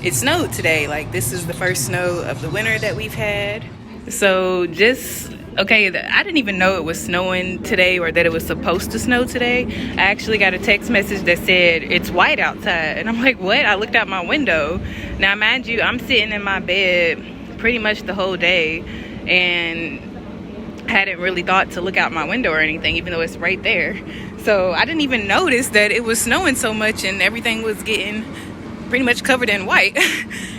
it snowed today. Like, this is the first snow of the winter that we've had. So okay, I didn't even know it was snowing today or that it was supposed to snow today. I actually got a text message that said it's white outside, and I'm like, what? I looked out my window. Now mind you, I'm sitting in my bed pretty much the whole day and hadn't really thought to look out my window or anything, even though it's right there. So I didn't even notice that it was snowing so much and everything was getting pretty much covered in white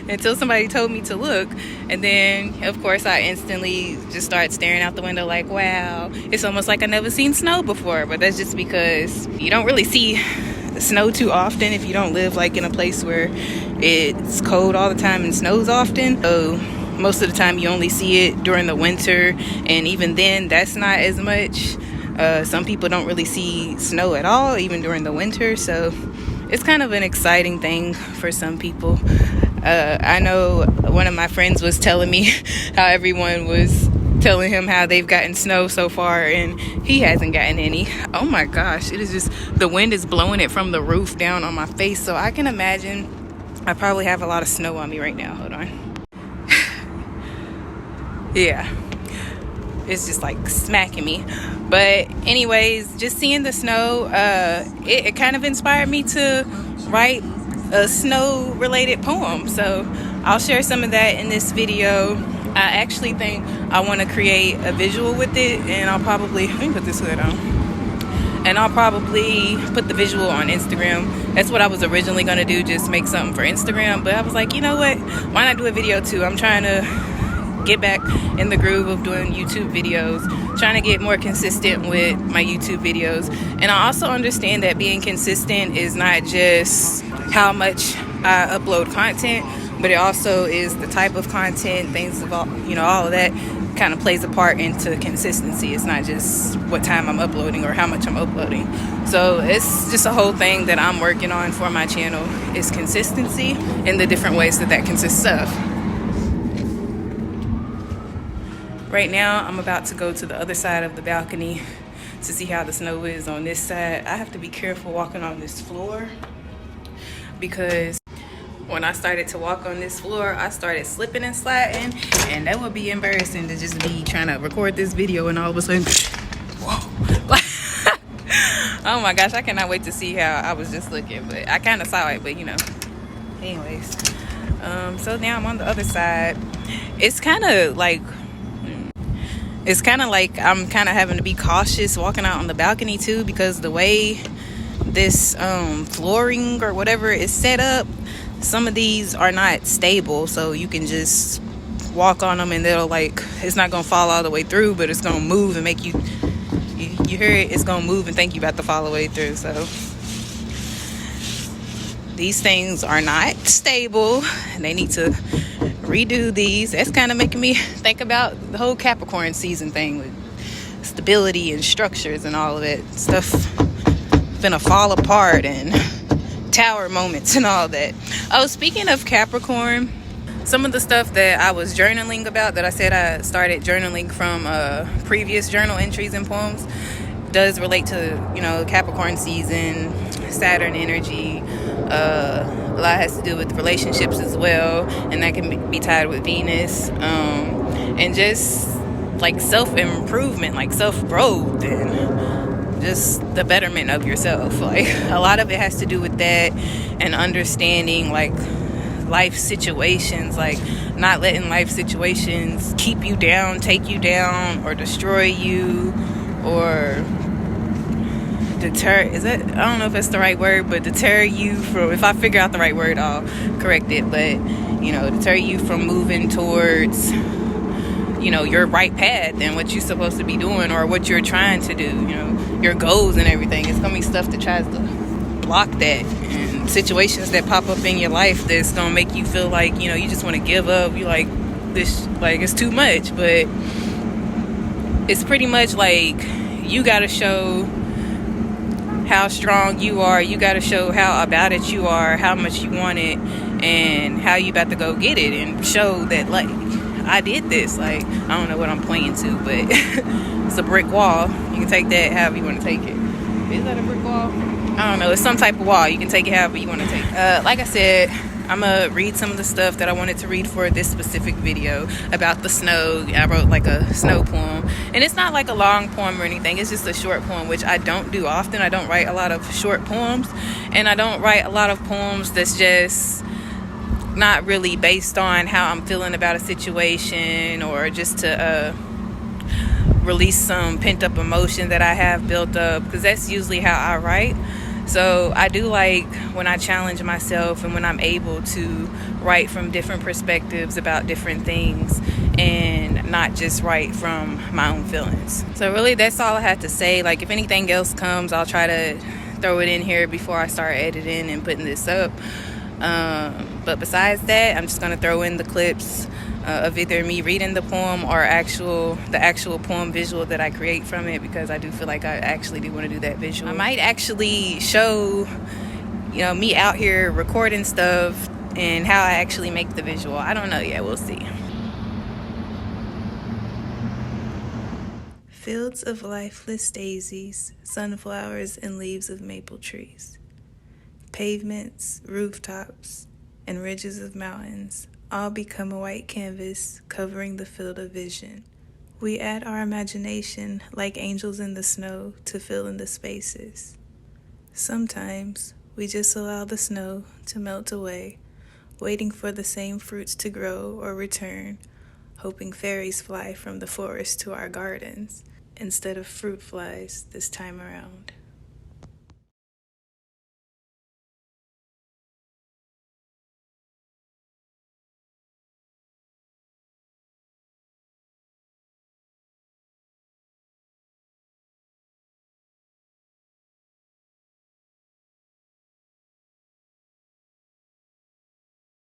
until somebody told me to look. And then of course I instantly just started staring out the window like, wow, it's almost like I never seen snow before. But that's just because you don't really see snow too often if you don't live like in a place where it's cold all the time and snows often. So most of the time you only see it during the winter, and even then that's not as much. Some people don't really see snow at all even during the winter, so it's kind of an exciting thing for some people. I know one of my friends was telling me how everyone was telling him how they've gotten snow so far and he hasn't gotten any. Oh my gosh, it is just, the wind is blowing it from the roof down on my face, so I can imagine I probably have a lot of snow on me right now. Hold on. Yeah, it's just like smacking me. But anyways, just seeing the snow, it kind of inspired me to write a snow related poem, so I'll share some of that in this video. I actually think I want to create a visual with it, and I'll probably, let me put this hood on, and I'll probably put the visual on Instagram. That's what I was originally going to do, just make something for Instagram, but I was like, you know what, why not do a video too? I'm trying to get back in the groove of doing YouTube videos, trying to get more consistent with my YouTube videos. And I also understand that being consistent is not just how much I upload content, but it also is the type of content, things about, all of that kind of plays a part into consistency. It's not just what time I'm uploading or how much I'm uploading. So it's just a whole thing that I'm working on for my channel, is consistency and the different ways that consists of. Right now, I'm about to go to the other side of the balcony to see how the snow is on this side. I have to be careful walking on this floor because when I started to walk on this floor, I started slipping and sliding, and that would be embarrassing to just be trying to record this video and all of a sudden, whoa. Oh my gosh, I cannot wait to see how I was just looking, but I kind of saw it, but anyways. So now I'm on the other side. It's kind of like I'm kind of having to be cautious walking out on the balcony too, because the way this flooring or whatever is set up, some of these are not stable, so you can just walk on them and they'll it's not gonna fall all the way through, but it's gonna move and make you hear it, it's gonna move and think you about to fall all the way through. So these things are not stable and they need to redo these. That's kind of making me think about the whole Capricorn season thing with stability and structures and all of that stuff finna fall apart, and tower moments and all that. Oh, speaking of Capricorn, some of the stuff that I was journaling about, that I said I started journaling from previous journal entries and poems, does relate to Capricorn season, Saturn energy. A lot has to do with relationships as well, and that can be tied with Venus, and just like self-improvement, like self-growth, and just the betterment of yourself. Like, a lot of it has to do with that, and understanding like life situations, like not letting life situations keep you down, take you down, or destroy you, or deter, I don't know if that's the right word, but deter you from, if I figure out the right word, I'll correct it, but deter you from moving towards your right path and what you're supposed to be doing, or what you're trying to do, your goals and everything. It's gonna be stuff that tries to block that, and situations that pop up in your life that's gonna make you feel like you just want to give up. You like this, like it's too much, but it's pretty much like you gotta show how strong you are. You got to show how about it you are, how much you want it, and how you about to go get it, and show that like I did this. Like, I don't know what I'm pointing to, but it's a brick wall. You can take that however you want to take it. Is that a brick wall? I don't know. It's some type of wall. You can take it however you want to take it. Like I said, I'm gonna read some of the stuff that I wanted to read for this specific video about the snow. I wrote like a snow poem, and it's not like a long poem or anything. It's just a short poem, which I don't do often. I don't write a lot of short poems, and I don't write a lot of poems that's just not really based on how I'm feeling about a situation, or just to release some pent-up emotion that I have built up, because that's usually how I write. So I do like when I challenge myself and when I'm able to write from different perspectives about different things and not just write from my own feelings. So really, that's all I had to say. Like, if anything else comes, I'll try to throw it in here before I start editing and putting this up. But besides that, I'm just going to throw in the clips of either me reading the poem or the actual poem visual that I create from it, because I do feel like I actually do want to do that visual. I might actually show, me out here recording stuff and how I actually make the visual. I don't know yet. We'll see. Fields of lifeless daisies, sunflowers, and leaves of maple trees. Pavements, rooftops, and ridges of mountains all become a white canvas covering the field of vision. We add our imagination like angels in the snow to fill in the spaces. Sometimes we just allow the snow to melt away, waiting for the same fruits to grow or return, hoping fairies fly from the forest to our gardens instead of fruit flies this time around.